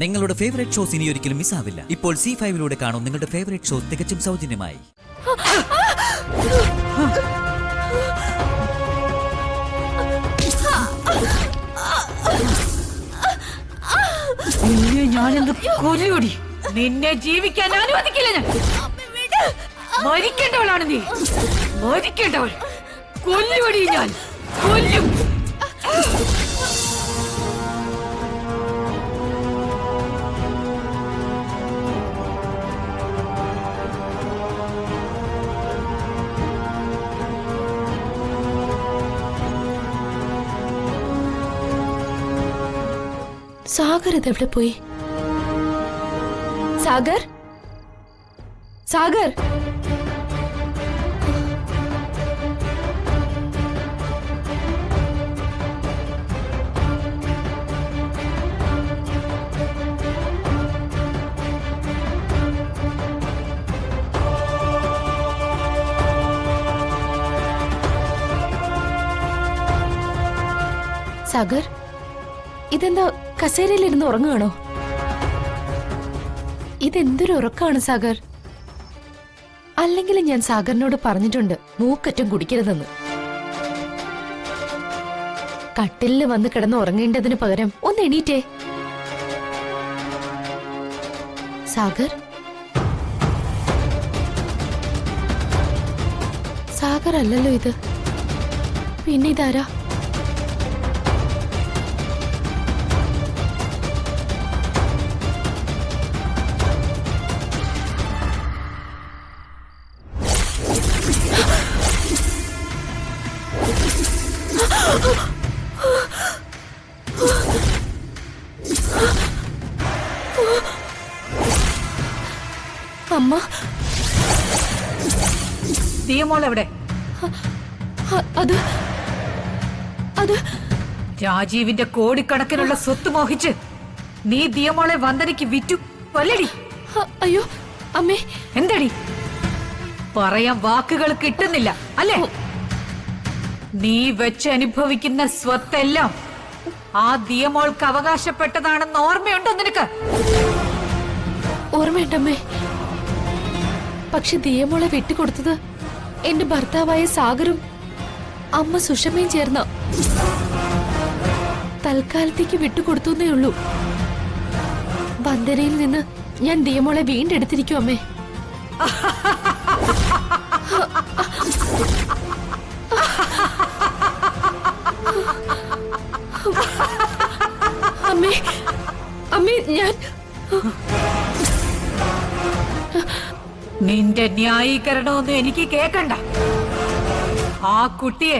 നിങ്ങളുടെ favourite shows ഇനി ഒരിക്കലും മിസ്സാവില്ല. ഇപ്പോൾ C5 കാണും നിങ്ങളുടെ ഫേവറേറ്റ് ഷോസ് തികച്ചും സൗജന്യമായി. ഞാനെന്ത് കൊല്ലുകൂടി നിന്നെ ജീവിക്കാൻ അനുവദിക്കില്ല. ഞാൻ മരിക്കേണ്ടവളാണ് നീ, മരിക്കേണ്ടവൾ. കൊല്ലുകൂടി ഞാൻ കൊല്ലും. സാഗർ ഇതെവിടെ പോയി? സാഗർ, സാഗർ, സാഗർ, ഇതെന്താ കസേരയിലിരുന്ന് ഉറങ്ങുകയാണോ? ഇതെന്തൊരു ഉറക്കാണ് സാഗർ. അല്ലെങ്കിൽ ഞാൻ സാഗറിനോട് പറഞ്ഞിട്ടുണ്ട് മൂക്കറ്റം കുടിക്കരുതെന്ന്. കട്ടിലിൽ വന്ന് കിടന്ന് ഉറങ്ങേണ്ടതിന് പകരം ഒന്ന് എണീറ്റേ. സാഗർ, സാഗർ അല്ലല്ലോ ഇത്, പിന്നെ ഇതാരാ? അമ്മ, ദിയമോൾ എവിടെ? അത് അത് രാജീവിന്റെ കോടിക്കണക്കിനുള്ള സ്വത്ത് മോഹിച്ച് നീ ദിയമോളെ വന്ദനയ്ക്ക് വിറ്റു കൊല്ലടി. അയ്യോ അമ്മേ. എന്തടി പറയാൻ വാക്കുകൾ കിട്ടുന്നില്ല അല്ലേ? നീ വെച്ചനുഭവിക്കുന്ന സ്വത്തെല്ലാം ആ ദിയമോൾക്ക് അവകാശപ്പെട്ടതാണെന്ന് ഓർമ്മയുണ്ടോ നിനക്ക്? ഓർമ്മയുണ്ടമ്മേ. പക്ഷെ ദിയമോളെ വിട്ടുകൊടുത്തത് എന്റെ ഭർത്താവായ സാഗറും അമ്മ സുഷമയും ചേർന്ന. തൽക്കാലത്തേക്ക് വിട്ടുകൊടുത്തേ ഉള്ളൂ. വന്ദനയിൽ നിന്ന് ഞാൻ ദിയമോളെ വീണ്ടെടുത്തിരിക്കും അമ്മേ. അമ്മേ, അമ്മേ, ഞാൻ നിന്റെ ന്യായീകരണമൊന്നും എനിക്ക് കേക്കണ്ട. ആ കുട്ടിയെ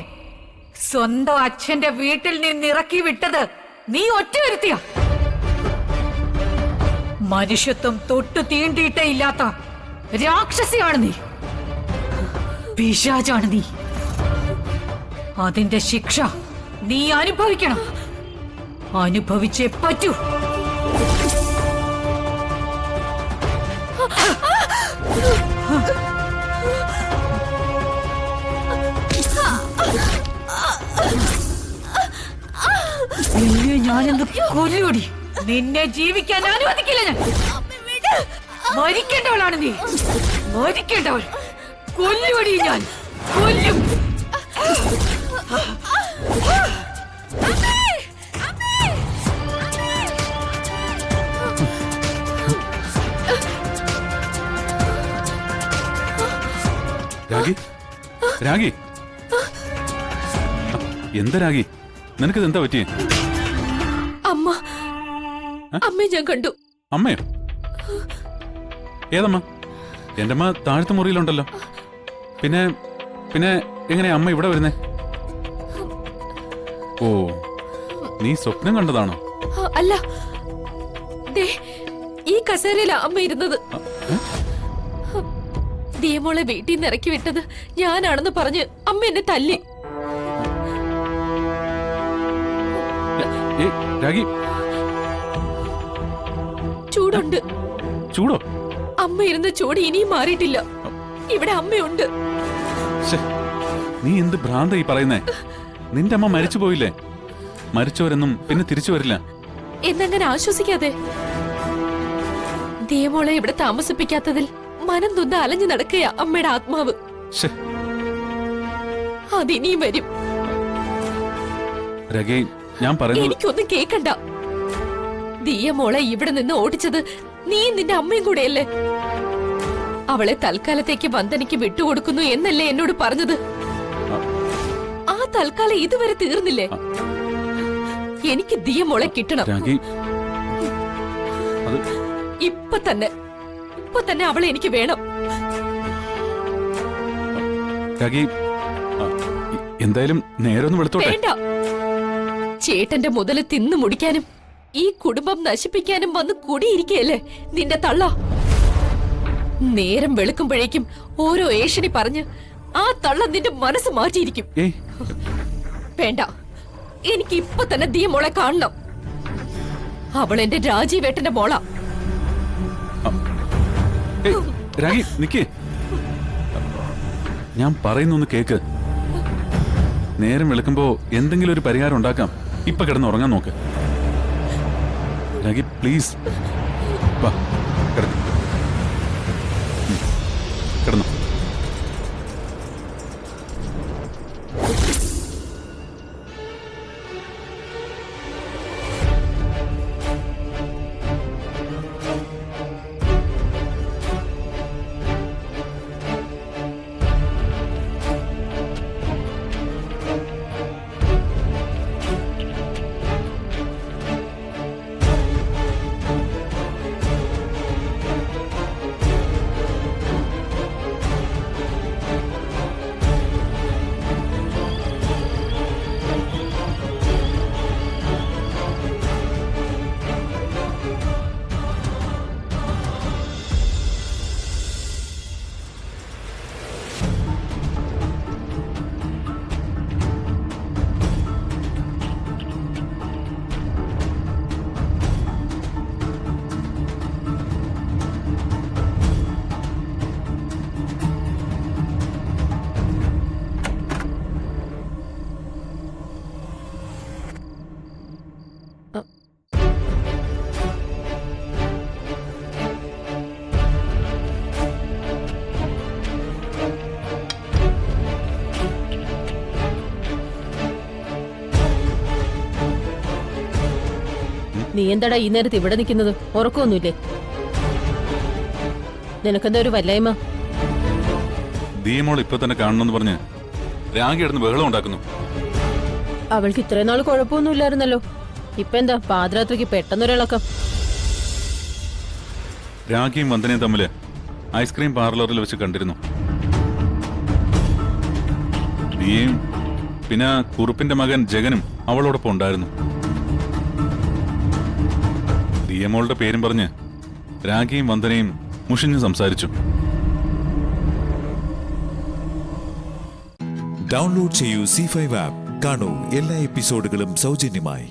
സ്വന്തം അച്ഛന്റെ വീട്ടിൽ നിന്ന് ഇറക്കി വിട്ടത് നീ ഒറ്റ വരുത്തിയ. മനുഷ്യത്വം തൊട്ടു തീണ്ടിയിട്ടേ ഇല്ലാത്ത രാക്ഷസിയാണ് നീ, പിശാചാണ് നീ. അതിന്റെ ശിക്ഷ നീ അനുഭവിക്കണം, അനുഭവിച്ചേ പറ്റൂ. നിന്നെ ഞാനെന്ത് കൊല്ലുകൂടി നിന്നെ ജീവിക്കാൻ അനുവദിക്കില്ല. ഞാൻ മരിക്കേണ്ടവളാണ് നീ, മരിക്കേണ്ടവൾ. കൊല്ലുകൂടി ഞാൻ കൊല്ലും. രാഗി, രാഗി, എന്താ രാഗി, നിനക്കിത് എന്താ പറ്റിയേ? അമ്മ, അമ്മയെ ഞാൻ കണ്ടു. അമ്മയോ? ഏതമ്മ? എന്റെ അമ്മ താഴത്തെ മുറിയിലുണ്ടല്ലോ. പിന്നെ പിന്നെ എങ്ങനെയാ അമ്മ ഇവിടെ വരുന്നേ? ഓ, നീ സ്വപ്നം കണ്ടതാണോ? അല്ല, ഈ കസേരയിലാ അമ്മ ഇരുന്നത്. ദിയമോളെ വീട്ടിൽ നിന്ന് ഇറക്കി വിട്ടത് ഞാനാണെന്ന് പറഞ്ഞ് അമ്മ എന്നെ തല്ലി. രാഗി, ചൂടുണ്ട്. ചൂടോ? അമ്മ ഇരുന്ന ചൂട് ഇനിയും മാറിയിട്ടില്ല. ഇവിടെ അമ്മയുണ്ട്. നീ എന്ത് ഭ്രാന്തായി പറയുന്നേ? നിന്റെ അമ്മ മരിച്ചു പോയില്ലേ? മരിച്ചവരെന്നും പിന്നെ തിരിച്ചു വരില്ല. എന്നങ്ങനെ ആശ്വസിക്കാതെ. ദിയമോളെ ഇവിടെ താമസിപ്പിക്കാത്തതിൽ മനം തൊന്ന് അലഞ്ഞു നടക്കുക അമ്മയുടെ ആത്മാവ്. ശ്ശേ, അതിനിയും വരും. രഗേ, ഞാൻ പറയുന്നത് എനിക്കൊന്നും കേക്കണ്ട. ദിയമോളെ ഇവിടെ നിന്ന് ഓടിച്ചത് നീയും നിന്റെ അമ്മയും കൂടെയല്ലേ? അവളെ തൽക്കാലത്തേക്ക് വന്ദനയ്ക്ക് വിട്ടുകൊടുക്കുന്നു എന്നല്ലേ എന്നോട് പറഞ്ഞത്? ആ തൽക്കാലം ഇതുവരെ തീർന്നില്ലേ? എനിക്ക് ദിയമോളെ കിട്ടണം. രാഗി, അത് ഇപ്പൊ തന്നെ അവളെ എനിക്ക് വേണം. രാഗി, എന്തായാലും നേരൊന്ന് വെളുത്തോട്ടെ. വേണ്ട. ചേട്ടന്റെ മുതല് തിന്നു മുടിക്കാനും ഈ കുടുംബം നശിപ്പിക്കാനും വന്ന് കുടിയിരിക്കയല്ലേ നിന്റെ തള്ള. നേരം വെളുക്കുമ്പോഴേക്കും ഓരോ ഏഷണി പറഞ്ഞ് ആ തള്ള നിന്റെ മനസ്സ് മാറ്റിയിരിക്കും. ഏയ്, വേണ്ട, എനിക്ക് ഇപ്പൊ തന്നെ ദിയമോളെ കാണണം. അവൾ എന്റെ രാജീവേട്ടന്റെ മോളാ. ഏയ്, രാഗി നിക്കേ, ഞാൻ പറയുന്നൊന്ന് കേക്ക്. നേരം വെളുക്കുമ്പോ എന്തെങ്കിലും ഒരു പരിഹാരം ഉണ്ടാക്കാം. ഇപ്പൊ കിടന്ന് ഉറങ്ങാൻ നോക്ക്. രാഗി പ്ലീസ്, വാ കിടന്നു. കിടന്നു. നീ എന്താടാ ഈ നേരത്ത് ഇവിടെ നിൽക്കുന്നത്? ഉറക്കമൊന്നുമില്ലേ? നിനക്കെന്താ ഒരു വല്ലായ്മ? ദിയമോൾ ഇപ്പൊ തന്നെ കാണണമെന്ന് പറഞ്ഞ് രാഗി കിടന്ന് ബഹളം ഉണ്ടാക്കുന്നു. അവൾക്ക് ഇത്രയും നാൾ കുഴപ്പമൊന്നുമില്ലായിരുന്നല്ലോ. ഇപ്പൊ എന്താ പാതിരാത്രിക്ക് പെട്ടെന്നൊരിളക്കം? രാഗിയും വന്ദനയും തമ്മില് ഐസ്ക്രീം പാർലറിൽ വെച്ച് കണ്ടിരുന്നു. ദിയയും പിന്നെ കുറുപ്പിന്റെ മകൻ ജഗനും അവളോടൊപ്പം ഉണ്ടായിരുന്നു. ദിയമോളുടെ പേരും പറഞ്ഞ് രാഗിയും വന്ദനയും മുഷിഞ്ഞു സംസാരിച്ചു. ഡൗൺലോഡ് ചെയ്യൂ C5 ആപ്പ്. കാണൂ എല്ലാ എപ്പിസോഡുകളും സൗജന്യമായി.